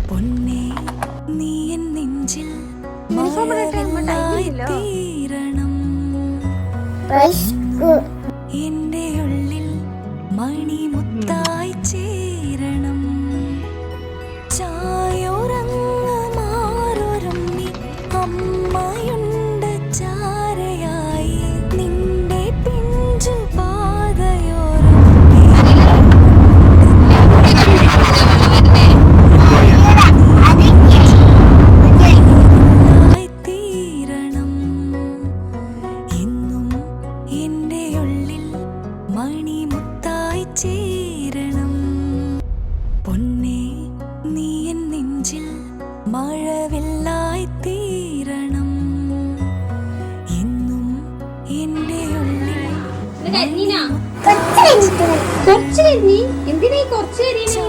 പൊന്നേ നീ എൻ നെഞ്ചിൽ തീരണം, എന്റെ ഉള്ളിൽ മണിമുത്തായി ചേരണം. ചായോറങ്ങ് മാറൊരുമ്മി അമ്മയുണ്ട് ചാരയായി, നിന്റെ പിഞ്ചു പാതയോരം തീരണം. എന്നും എന്റെ ഉള്ളിൽ മണിമുത്തായി ചേരണം. പൊന്നേ നീ എൻ നെഞ്ചിൽ മഴവില്ലായി തീരണം, എന്നും എന്റെ ഉള്ളിൽ എന്തിനാ കുറച്ച്